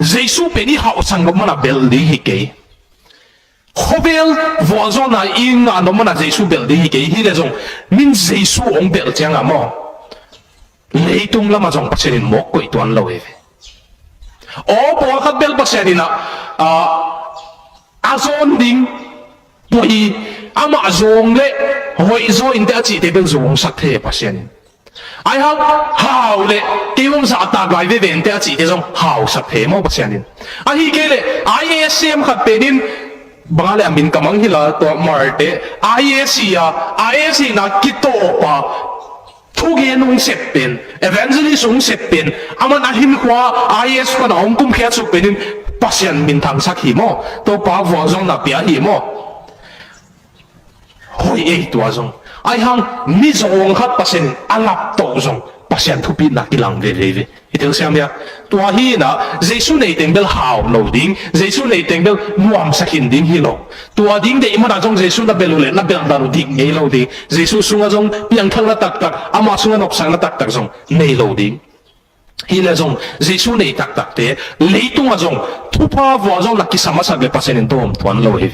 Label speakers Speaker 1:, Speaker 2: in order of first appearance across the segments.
Speaker 1: Jesus penny hao sang no mana building hi ke Hovel vozon na inga no mana Jesus building hi ke hi le jong min Jesus ong bel chang amo leitung lama jong pachenin mok ko ituan lo e o bo khat bel pashenina azon ding poi ama zong le hoi zo in ta chi te bel zong sak the pashenin ai hang hao le tiwong sa ta gai ve ven te chi te jong hao sa phe mo ba sianin a hi ke le ISM khat pe din bangale amin kamang hila to marte ISC na kito pa thuge nung sepen evangelist ung sepen aman ahin kwa IS pa na ong kum khia chu pe din pasian min thang sak hi mo to pa wa jong na pia hi mo hoi e to jong ai hang mi zong khat pasen alap to zong pasian thu pi na kilang ve ve itel siam ya to hi na jesu nei teng bel haw lo ding jesu nei teng bel nuam sakin ding hi lo to ding de imana jong jesu na belu le na bel daru ding ngei lo ding jesu sunga jong piang thang na tak tak ama sunga nok sang na tak tak jong nei lo ding hi le jong jesu nei tak tak te leitung a jong thupa wa jong la ki sama sa be pasen en dom tuan lo he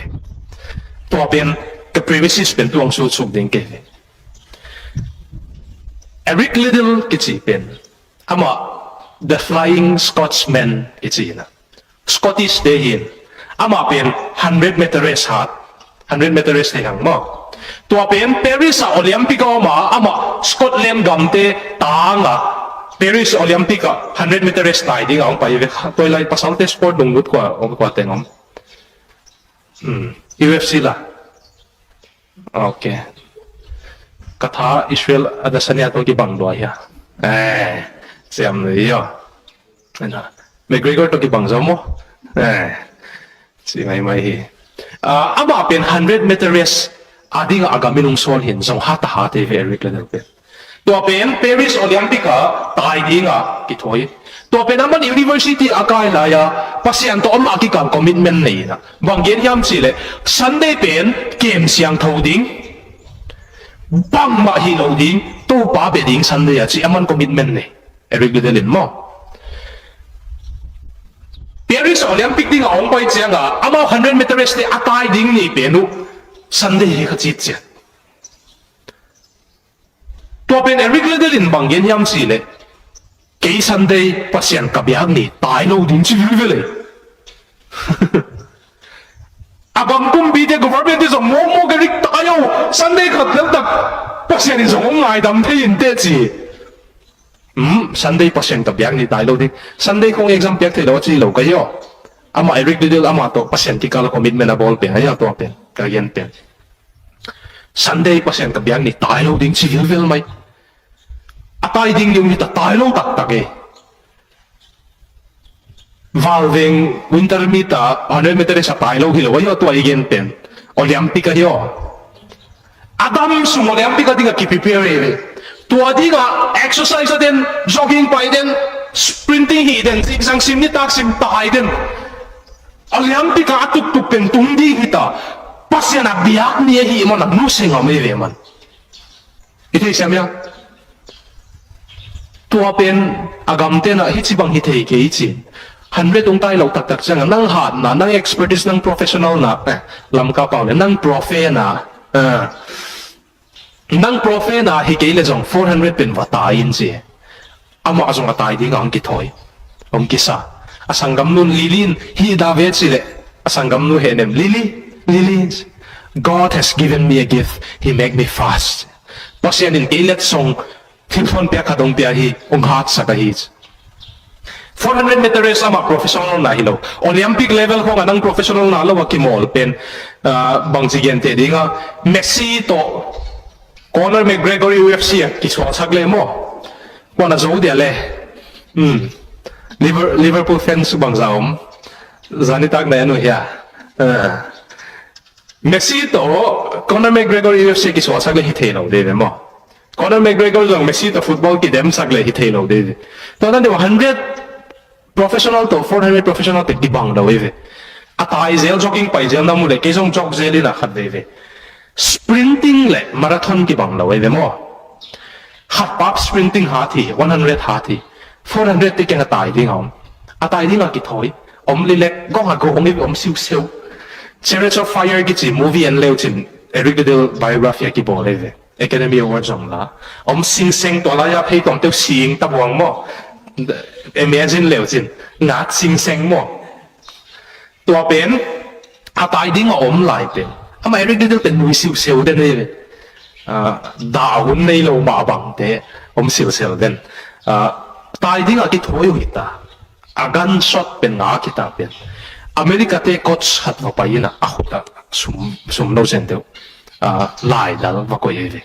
Speaker 1: to pen the privacy pen tuang su suk ding ke Eric Liddell kichi pen ama the flying Scotsman kichi na Scottish day hin ama pen 100 meter race hat 100 meter race te hang mo to pen Paris Olympic ama Scotland gamte tanga Paris Olympic 100 meter race tai ding ang pai ve toilai pasal te sport dong lut kwa tengom UFC la okay katha Israel adasanya to ki bang doya siam ni yo na McGregor to ki bang zamo si mai hi ama pen 100 meter race ading agaminung sol hin jong hata hate ve Eric Liddell pen to pen Paris Olympic tai dinga ki thoi to pen aman university akai la ya pasian to am aki kam commitment nei na banggen yam chile Sunday pen game siang thoding bang ma hi lo ding to pa be ding Sunday ya chi aman commitment nei Eric Liddell mo Paris Olympic ding ong pai chianga ama 100 meter race te akai ding ni penu Sunday hi kha chi che to pen Eric Liddell in banggen yam chile cái Sunday pasian kabiak ni tai lo din chi vele abang kum bi de government is mo garik tayo Sunday khat lam tak pasian is ong ngai dam thein te chi Sunday pasian kabiak ni tai lo din Sunday kong exam piak the lo chi lo kayo ama Eric Liddell ama to pasian ti kala commitment na ball pe aya to pen ka yen pen Sunday pasian kabiak ni tai lo din chi vele mai atai ding yung hita tayo lo tak tak eh valving winter mita 100 meter sa tayo lo hilo ayo to ay pen Olympic ayo adam sum Olympic adi nga prepare eh to adi nga exercise din jogging pa din sprinting hi din isang sim ni tak sim tayo din Olympic atuk tuk pen tundi hita pasya na biyak niya hi mo na nusing amay man ito isang yan tua pen agam te na hitsi bang hitei ke ichi 100 ong tai lo tak tak chang nang hat na nang expertise nang professional na lam ka pa nang profe na nang profe na hi ke le jong 400 pen wata in chi ama azong atai ding ang ki thoi ong kisa asangam nun lilin hi da ve chi le asangam nu he nem lili God has given me a gift he make me fast pasian in kelet song Philphone pia kadong pia hi ong hat sa kahit 400 meter race ama professional na hilo Olympic level ko anang professional na lo kimol pen bang sigente dinga Messi to Conor McGregor UFC kiswa sagle mo kona zo dia le Liverpool fans bang zaom zanitag na ano hiya Messi to Conor McGregor UFC kiswa sagle hiteno de mo Conor McGregor jong Messi to football ki dem sagle hitelo de to nan de 100 professional to 400 professional te dibang da we atai zel jogging pai zel na mu le ke jong jog zel na khat de sprinting le marathon ki bang da we mo half pop sprinting hathi 100 hathi 400 te ke na tai ding hom atai dinga ki thoi om lilek gong ha go ongi om siu siu Chariots of Fire ki chi movie and leo chin Eric Liddell biography ki bo le Academy Award jong la om sing sing to la ya phei tom teu sing ta buang mo imagine leo chin ngat sing sing mo tua pen atai dinga om lai pen ama Eric Liddell pen nui siu siu den ne da hun nei lo ma bang te om siu siu den tai dinga ki thoi hita a gunshot pen nga kita pen America te coach hat no paina a huta sum no sendeu lai dal va ko yeve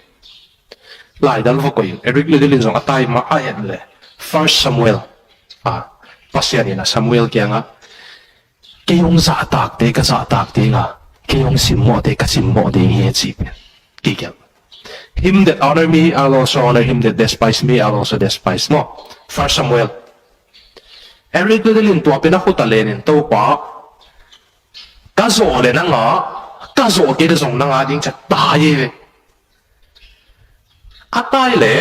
Speaker 1: lai dal va ko Eric Liddell jong atai ma a en le First Samuel pasianina Samuel kianga kayong za tak te ka za tak te nga kayong simmo te ka simmo de he chi pen kikel him that honor me I'll also honor him that despise me I'll also despise no First Samuel Eric Liddell to apena huta lenin to pa kazo le na nga kazo ke de song na nga ding cha ta ye atai le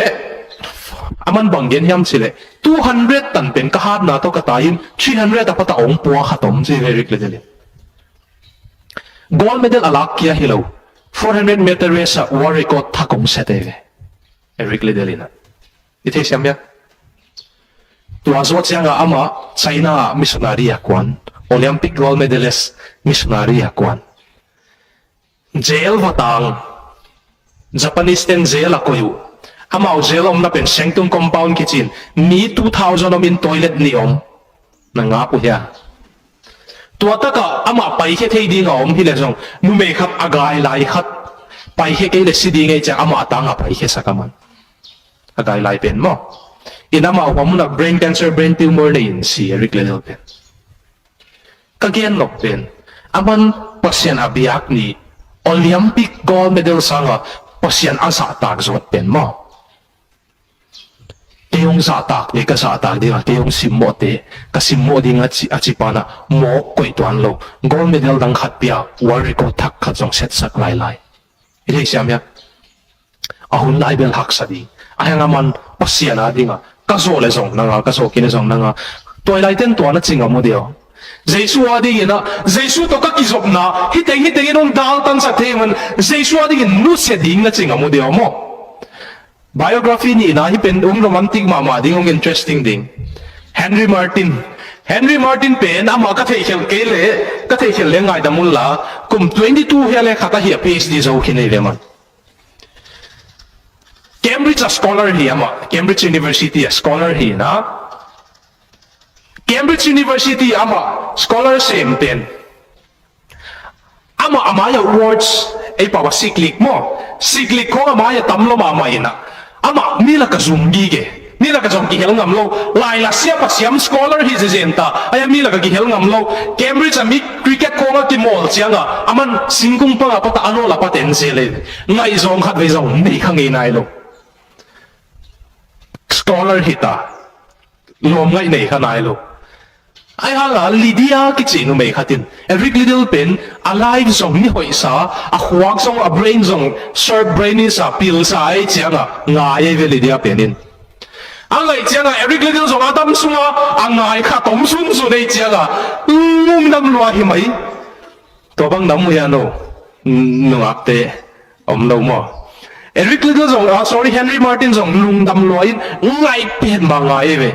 Speaker 1: aman banggen hiam chile 200 tan pen ka hat na to ka taim 300 apata ong puwa khatom je Eric Liddell gold medal alak kia hilo 400 meter race war record thakong seteve Eric Liddell na ite siamya tua zo changa ama China missionary akwan Olympic gold medalist missionary akwan jail watang Japanese ten jail akoyu ama jail om na pen sengtung compound kitchen mi 2000 om in toilet ni om na nga pu ya tua ta ka ama pai he thei ding om hi le jong nu me khat agai lai khat pai he ke le si ding ei cha ama atanga pai he sakaman agai lai pen mo inama wamuna brain cancer brain tumor na in si Eric Liddell pen kagyan lok pen aman pasyan abiyak ni Olympic gold medal sanga pasyan asa tak zot pen mo kayong sa tak de ka sa tak de kayong simote ka simodi nga chi pana mo koi tuan lo gold medal dang khat pia war record thak khat jong set sak lai lai ile siamya ahun lai bel hak sadi ayang aman pasyan adinga kaso le song nanga kaso kine song nanga toy lai ten to na chinga mo dio Jesu adi na Jesu to ka kizop na hiteng nong dal tan sa theman Jesu adi nu se ding na chinga mo dio mo biography ni na hi pen romantic mama ding ong interesting ding Henry Martin pen ama ka thei khel ke le ka thei khel le ngai da mulla kum 22 hele khata hi PhD zo khine le man Cambridge a scholar hi ama Cambridge University a scholar hi na Cambridge University ama scholar same pen ama amaya awards ay pawa siklik ko amaya tamlo mama ina ama nila ka zumgi ge nila ka zumgi hel ngam lo laila siya pa siyam scholar hi zenta ay nila ka gihel ngam lo Cambridge ami cricket ko nga timol siya nga aman singkung pa nga pata ano la paten sile ngai zong khat ve zong nei khangi nai lo scholar hita lom ngai nei khanai lo ai hanga Lydia kichinu me khatin Eric Liddell pen alive zong ni hoi sa a huak zong a brain zong sharp brain is a pil sa ai chianga nga ye ve Lydia penin angai chianga Eric Liddell zong adam sunga angai kha tom sun su nei chianga nam lua hi mai to bang nam ya no akte om lo mo Eric Liddell zong sorry Henry Martin zong lung dam loin ngai pen ma ngai ve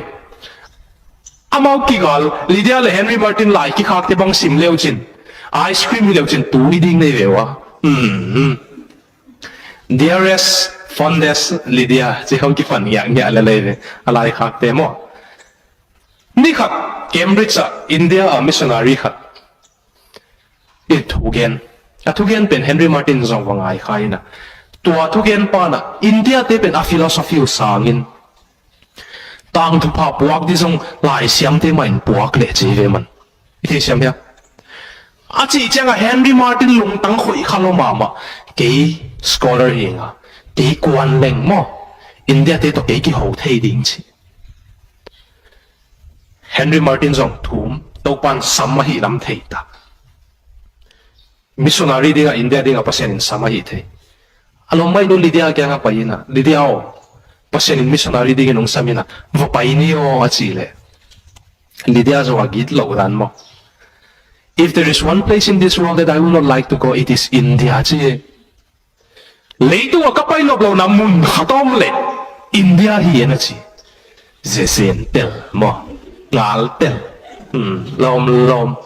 Speaker 1: amau kigal Lydia le Henry Martin lai ki khak te bang sim leo chin ice cream leo chin tu ding nei vewa dearest fondest Lydia chi hong ki fan ya nya la le alai khak te mo ni khat Cambridge India a missionary khat it thugen pen Henry Martin zong wangai khaina tua thugen pa na India te pen a philosophy usangin tang thu pa puak di song lai siam te main puak le chi ve man ite siam ya a chi changa Henry Martin lung tang khoi khalo mama ke scholar hinga ke kwan leng mo India te to ke ki ho thei ding chi Henry Martin zong thum to pan samahi lam thei ta missionary dinga India dinga pasen in samahi thei alom mai no Lydia kya nga paina Lydia o pasien in missionary ding nung samina vapainio achile Lydia Zawagit Laudan mo. If there is one place in this world that I would not like to go, it is India. Lấy tu kapay lộc lâu na mun khatom le India hi na chi. Zesen tel mo ngal tel lom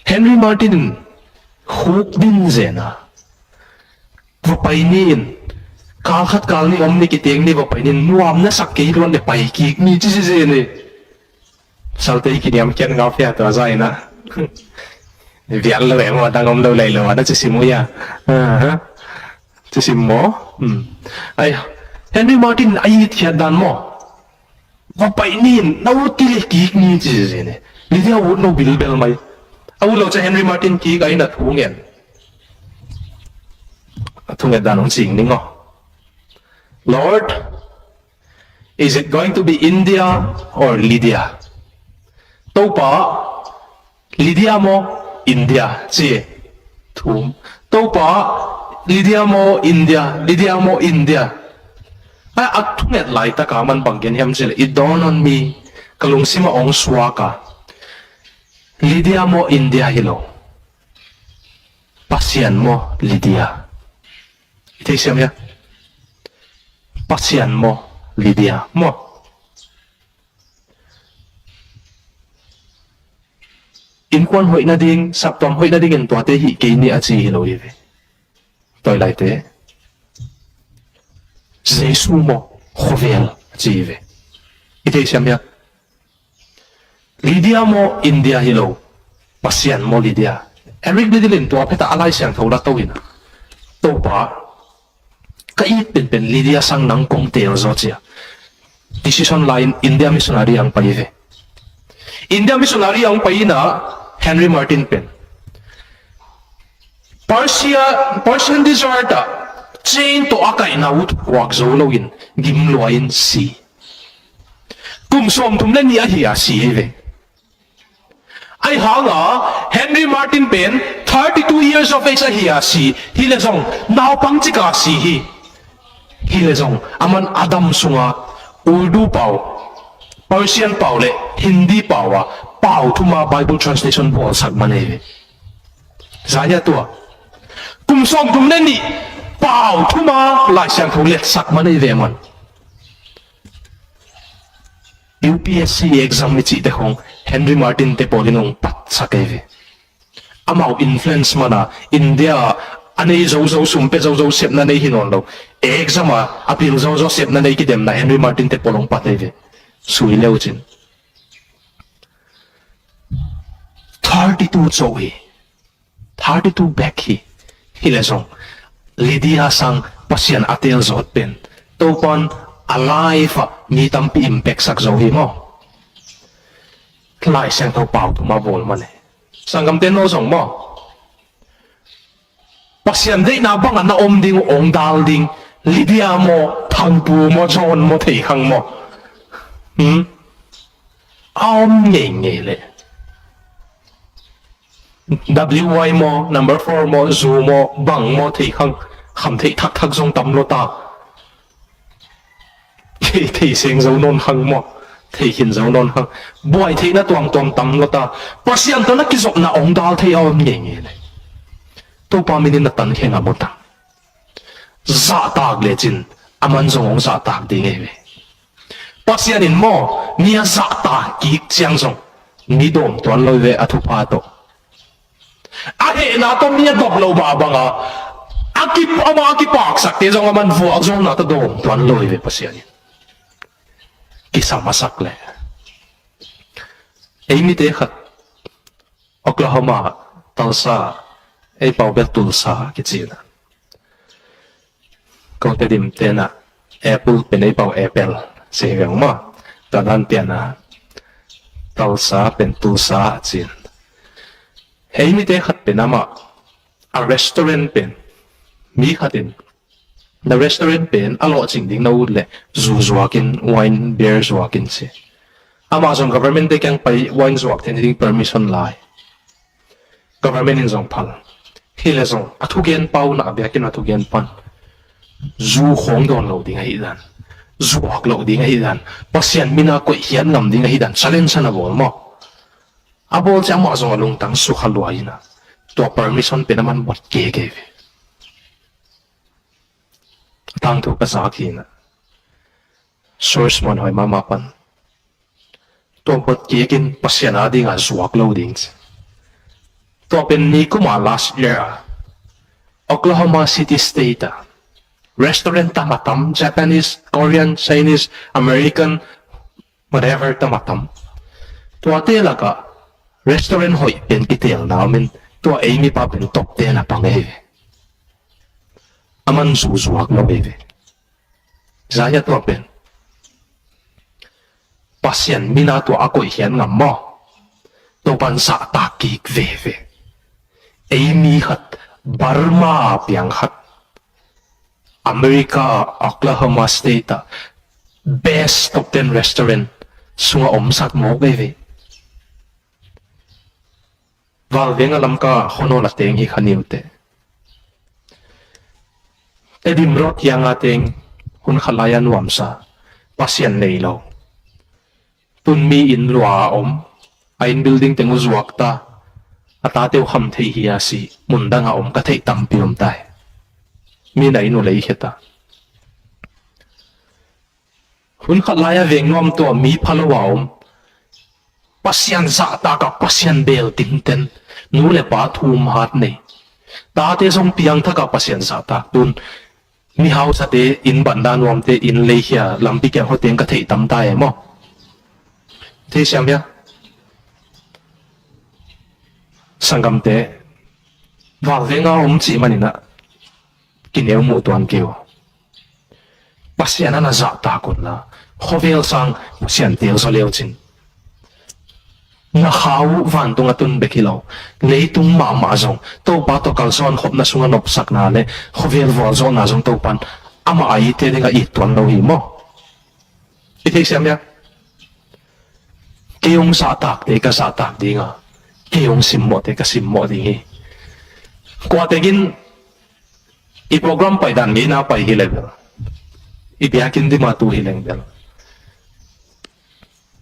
Speaker 1: Henry Martin huk din zena vapainin kalkhat kalni omni kiteng ni vapainin nuam na sakki ron le pai ki ni chi zene salte ki niam ken nga fia ta zaina vial le mo dang om lo le lo da chi simuya chi simmo ai Henry Martin ai thiat dan mo vapainin nawti le ki ni chi zene Lydia would no bilbel mai Aku lo cha Henry Martin ki ga ina thungen danong sing ningo Lord, is it going to be India or Lydia? Topa Lydia mo India chi thum Topa Lydia mo India ai athunet lai ta ka man banggen hem chile it dawn on me kalungsima ong swaka Lydia mo India hilo. Pasian mo Lydia. Ito siya niya. Pasian mo Lydia mo. Inkuan hoy na ding saptom hoy na ding en tuate hi kay ni at si hilo iwe. Toy lai te. Jesu mo hovel at si iwe. Ito siya niya. Lydia mo India hilo. Pasian mo Lydia. Eric Lidilin to apeta alay siyang tawla tawin. Topa. Kait pen Lydia sang nang kong tel zo siya. Decision line India missionary ang paive. India missionary ang paina Henry Martin pen. Persian deserta. Chain to akay na ut wag zo lawin. Gimluayin si. Kung som tumlan niya hiya si heve. Ay hanga Henry Martin Pen 32 years of age hiya si hilezong now pang chika si hilezong aman Adam sunga Urdu pau Persian pau le Hindi pawa pau tuma Bible translation bol sak maneve zaya tua kumsong tumneni pau tuma lai siang thulet sak maneve man UPSC exam ni chi te hong Henry Martin te polinong pat sakeve amao influence mana India anei zo sumpe zo sep na nei hinon lo exam apil zo sep na nei kidem na Henry Martin te polong pateve sui leuchin 32 zoe 32 back hilezong Lydia sang pasian atel zot pen topan alive ni tampi impact sak zo hi mo lai sang tau pau tu ma bol mane sangam ten no song mo pasian dei na bang na om ding ong dal ding Lydia mo thangpu mo chon mo thei khang mo nge le WY mo number 4 mo zu mo bang mo thei khang kham thei thak zong tam lo ta thei seng zo non hang mo thei hin zo non hang boy thei na tuang tom tam lo ta pasian to na kizok na ong dal thei om nge le to pa min na tan khenga mo ta za tag le chin aman zong ong za tag ding e pasian in mo nia za ta ki chiang zong ni dom ton lo ve athu pa to a he na to nia dok lo ba banga aki pak sak te zong aman vo zong na to dom ton lo ve pasian kisah masak le. Ini teh kat Oklahoma, Tulsa, pau bel Tulsa kecil. Kau tadi mtena Apple pen pau Apple sehingga ma tadan piana Tulsa pen Tulsa kecil. Ini teh kat penama a restaurant pen mi katin. The restaurant pen alo ching ding na udle zuwakin wine beer zuwakin si Amazon government de kyang pai wine zuwak ten ding permission lai government in zong pal hile zong athugen pau na abyakin athugen pan zu khong don lo ding hai dan zuak lo ding hi dan pasian mina ko hian ngam ding hi dan challenge sana bol mo abol chang ma zong lung tang su khalwa ina to permission pe naman bot ke tang tu ka sa ki na source mon hoi mama pan to bot ke kin pasian adi nga zuak lo ding to pen ni kuma last year Oklahoma City State restaurant tamatam Japanese Korean Chinese American whatever tamatam to atela ka restaurant hoi pen kitel namin to Amy pa pen top 10 na pangeve aman zuzuak no bebe zaya to pen pasien mina to ako hian ngam mo to bansa takik veve Amy hat Burma piang hat America Oklahoma State best top 10 restaurant sunga omsat mo bebe val venga lam ka hono la teng hi khaniute edim rot yang ateng hun khalayan wamsa pasien leilo tun mi in lua om ain building tengu zuakta atateu ham thei hi asi mundanga om ka thei tampiom tai mi nai nu lei heta hun khalaya veng nom to mi phalowa om pasian za ta ka pasian bel ting ten nu le pa thum hat nei ta te song piang tha ka pasian za ta tun mi hau sa te in ban dan nom te in le hia lampi ke ho teng ka thei tam tai mo thế xem nhé sangam te vào với ngao ông chị mà nè kinh yêu một tuần kêu bác sĩ anh là giả ta còn là họ về sang bác sĩ anh tiêu số liều chín na hao van tung atun bekilo lấy tung mà rong tàu ba tàu calzone hộp na sunga nộp sắc na le họ về vào zone na rong tàu pan ama ai thế đến cái tuần lâu hi mo thế xem nhé cái ông giả tạc thì cái giả tạc đi ngà cái ông sim mốt thì cái sim mốt đi qua tegin i program pai dan ni na pai hi level i biakin di ma tu hi level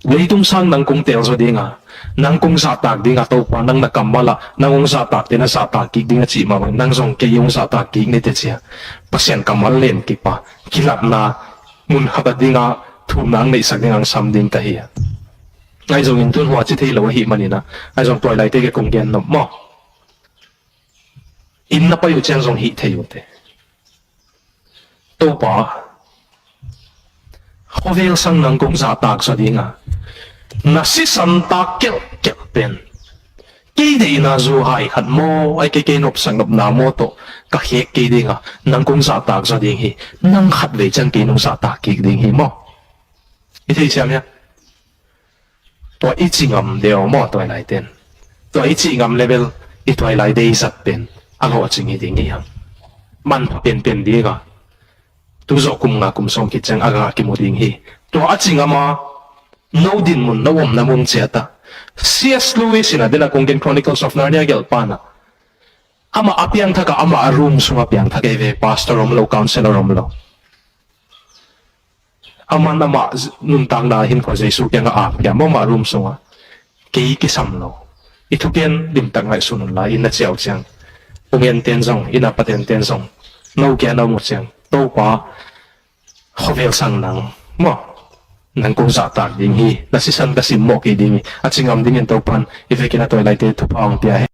Speaker 1: leitung sang nang kung tel so dinga nang kung sa tak dinga to pa nang nakamala nang kung sa tak tina sa tak ki dinga chi ma nang song ke yung sa tak ki ni te chia pasien kamal len ki pa kilap na mun haba dinga thu nang nei sak dinga sam ding ta hi ai song in tun hwa chi thei lo hi manina ai song toy lai te ke kung gen no mo in na pa yu chen song hi thei yu te to pa ho vel sang nang kung sa tak so dinga na si san ta kel kel pen ki de na zu hai hat mo ai ke nop sang nop na mo to ka he ke dinga nang kung sa tak so ding hi nang khat ve chan ke nong sa tak ki ding hi mo i thei siam ya to i chi ngam deo mo to lai ten to i chi ngam level i to lai dei sat pen alo ching hi ding hi man pen pen di ga tu zo kum nga kum song ki chang aga ki mo ding hi to a chi ngama no din mun no om na mun cheta C.S. Lewis ina dela kung Chronicles of Narnia gel pana ama apiang thaka ama a room sunga piang thaka ve pastor romlo counselor romlo ama nama nun tang na hin ko jesu kyang a ya mo ma room sunga ke ki samlo ithuken dim tak ngai sunun la ina cheu chang ungen ten song ina paten ten song no kya no mo chang to pa khovel sang nang mo nang kung sa tak ding hi nasisan kasi mo ki ding at singam ding en topan if I cannot like it to paong tiya